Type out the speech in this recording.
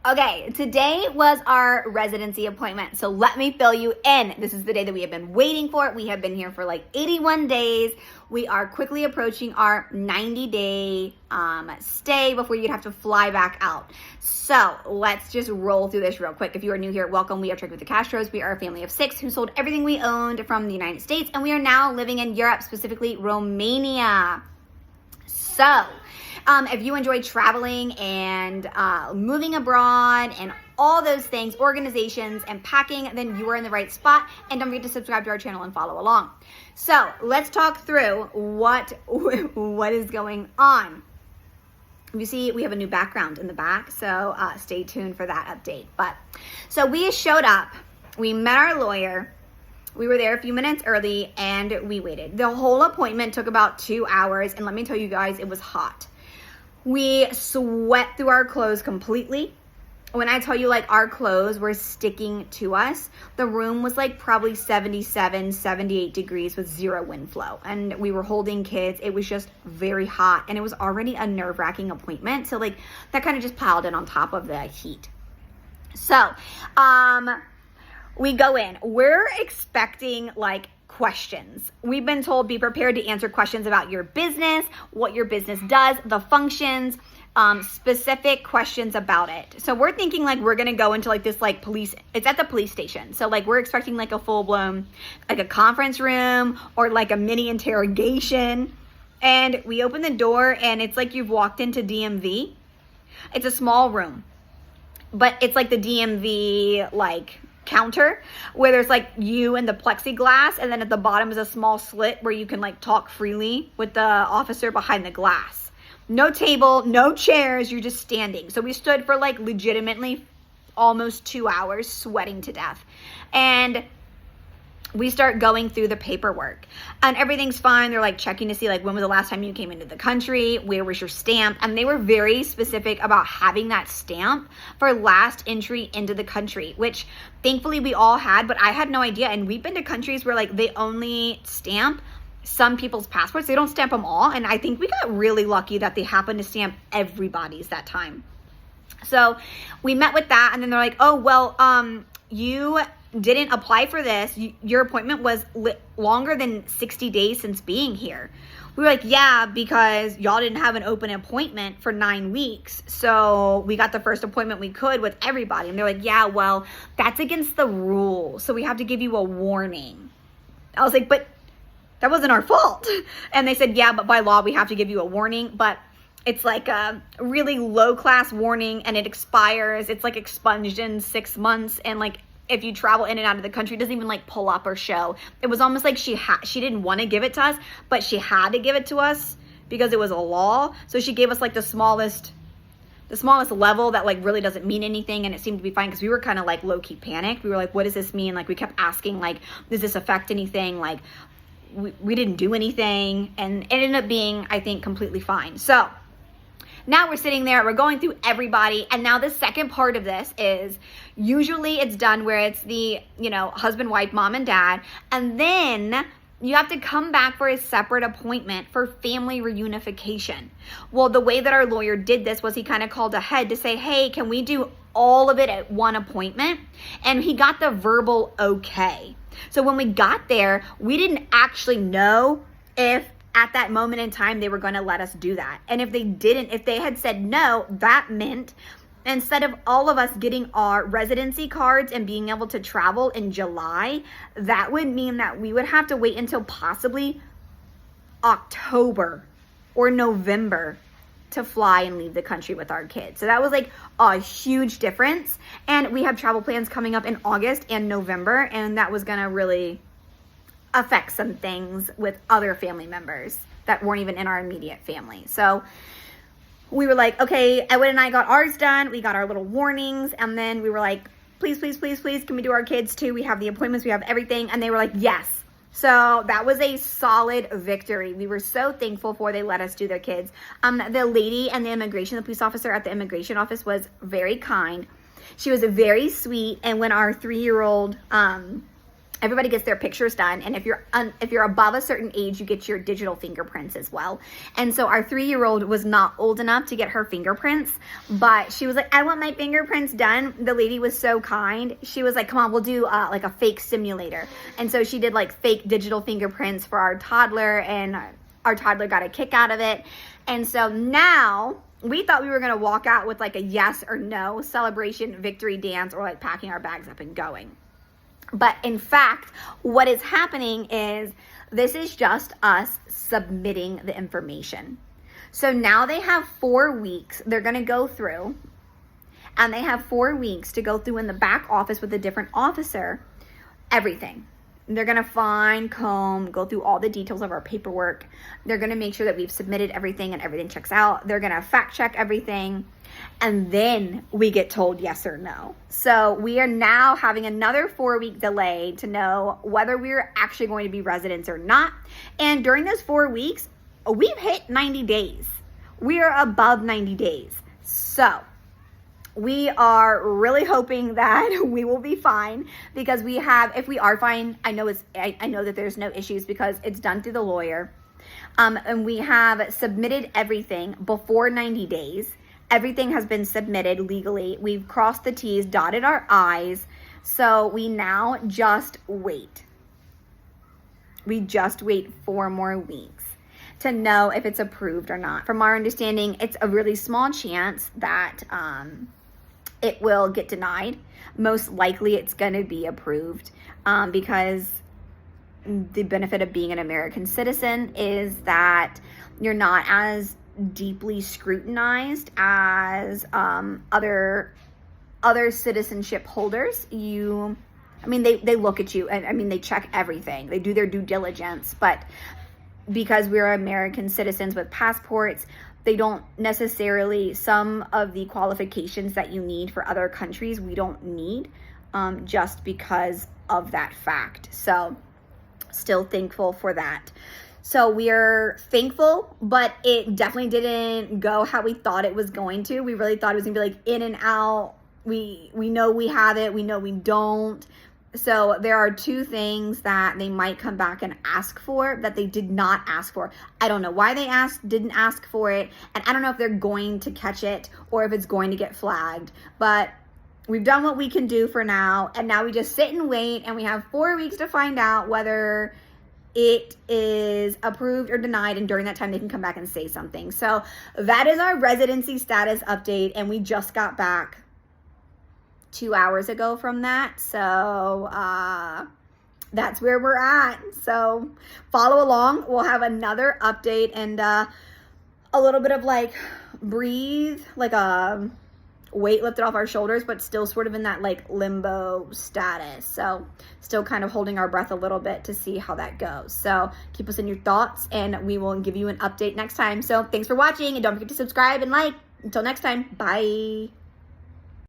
Okay, today was our residency appointment, so let me fill you in. This is the day that we have been waiting for. We have been here for like 81 days. We are quickly approaching our 90-day stay before you'd have to fly back out. So let's just roll through this real quick. If you are new here, welcome. We are Trek with the Castros. We are a family of 6 who sold everything we owned from the United States, and we are now living in Europe, specifically Romania. So if you enjoy traveling and moving abroad and all those things, organizations and packing, then you are in the right spot. And don't forget to subscribe to our channel and follow along. So let's talk through what is going on. You see, we have a new background in the back, so stay tuned for that update. So we showed up, we met our lawyer. We were there a few minutes early and we waited. The whole appointment took about 2 hours, and let me tell you guys, it was hot. We sweat through our clothes completely. When I tell you, like, our clothes were sticking to us, the room was like probably 77, 78 degrees with zero wind flow. And we were holding kids. It was just very hot, and it was already a nerve-wracking appointment. So like that kind of just piled in on top of the heat. So, we go in. We're expecting like questions. We've been told be prepared to answer questions about your business, what your business does, the functions, specific questions about it. So we're thinking like we're gonna go into like this like police, it's at the police station. So like we're expecting like a full-blown like a conference room or like a mini interrogation. And we open the door and it's like you've walked into DMV. It's a small room, but it's like the DMV like counter where there's like you and the plexiglass, and then at the bottom is a small slit where you can like talk freely with the officer behind the glass. No table, no chairs, you're just standing. So we stood for like legitimately almost 2 hours sweating to death. And we start going through the paperwork and everything's fine. They're like checking to see like when was the last time you came into the country, where was your stamp, and they were very specific about having that stamp for last entry into the country, which thankfully we all had, but I had no idea. And we've been to countries where like they only stamp some people's passports, they don't stamp them all, and I think we got really lucky that they happened to stamp everybody's that time. So we met with that, and then they're like, oh well, you didn't apply for this. Your appointment was longer than 60 days since being here. We were like, yeah, because y'all didn't have an open appointment for 9 weeks. So we got the first appointment we could with everybody. And they're like, yeah, well, that's against the rules, so we have to give you a warning. I was like, but that wasn't our fault. And they said, yeah, but by law, we have to give you a warning. But it's like a really low class warning and it expires. It's like expunged in 6 months. And like, if you travel in and out of the country, it doesn't even like pull up or show. It was almost like she didn't want to give it to us, but she had to give it to us because it was a law. So she gave us like the smallest level that like really doesn't mean anything, and it seemed to be fine because we were kind of like low-key panicked. We were like, what does this mean? Like we kept asking like, does this affect anything? Like we didn't do anything, and it ended up being, I think, completely fine. So now we're sitting there, we're going through everybody, and now the second part of this is usually it's done where it's the, husband, wife, mom, and dad, and then you have to come back for a separate appointment for family reunification. Well, the way that our lawyer did this was he kind of called ahead to say, hey, can we do all of it at one appointment? And he got the verbal okay. So when we got there, we didn't actually know if at that moment in time they were going to let us do that. And if they had said no, that meant instead of all of us getting our residency cards and being able to travel in July, that would mean that we would have to wait until possibly October or November to fly and leave the country with our kids. So that was like a huge difference. And we have travel plans coming up in August and November, and that was going to really affect some things with other family members that weren't even in our immediate family. So we were like, okay, Edwin and I got ours done. We got our little warnings. And then we were like, please, please, please, please, can we do our kids too? We have the appointments, we have everything. And they were like, yes. So that was a solid victory. We were so thankful for they let us do their kids. The lady and the police officer at the immigration office was very kind. She was very sweet. And when our 3-year-old everybody gets their pictures done, and if you're above a certain age, you get your digital fingerprints as well. And so our 3-year-old was not old enough to get her fingerprints, but she was like, I want my fingerprints done. The lady was so kind. She was like, come on, we'll do like a fake simulator. And so she did like fake digital fingerprints for our toddler, and our toddler got a kick out of it. And so now we thought we were going to walk out with like a yes or no celebration, victory dance, or like packing our bags up and going. But in fact, what is happening is this is just us submitting the information. So now they have 4 weeks they're going to go through, and they have 4 weeks to go through in the back office with a different officer, everything. They're going to find, comb, go through all the details of our paperwork. They're going to make sure that we've submitted everything and everything checks out. They're going to fact check everything. And then we get told yes or no. So we are now having another 4-week delay to know whether we're actually going to be residents or not. And during those 4 weeks, we've hit 90 days. We are above 90 days. So we are really hoping that we will be fine, because we have, if we are fine, I know that there's no issues because it's done through the lawyer. And we have submitted everything before 90 days. Everything has been submitted legally. We've crossed the T's, dotted our I's. So we now just wait. We just wait 4 more weeks to know if it's approved or not. From our understanding, it's a really small chance that it will get denied. Most likely it's going to be approved, because the benefit of being an American citizen is that you're not as deeply scrutinized as other citizenship holders. They look at you, and they check everything. They do their due diligence, but because we're American citizens with passports, they don't necessarily, some of the qualifications that you need for other countries, we don't need, just because of that fact. So still thankful for that. So we are thankful, but it definitely didn't go how we thought it was going to. We really thought it was gonna be like in and out. We know we have it, we know we don't. So there are 2 things that they might come back and ask for that they did not ask for. I don't know why they didn't ask for it, and I don't know if they're going to catch it or if it's going to get flagged. But we've done what we can do for now, and now we just sit and wait, and we have 4 weeks to find out whether it is approved or denied, and during that time they can come back and say something. So that is our residency status update, and we just got back 2 hours ago from that. So that's where we're at. So follow along. We'll have another update and a little bit of like breathe, like a weight lifted off our shoulders, but still sort of in that like limbo status. So still kind of holding our breath a little bit to see how that goes. So keep us in your thoughts, and we will give you an update next time. So thanks for watching, and don't forget to subscribe and like. Until next time, bye.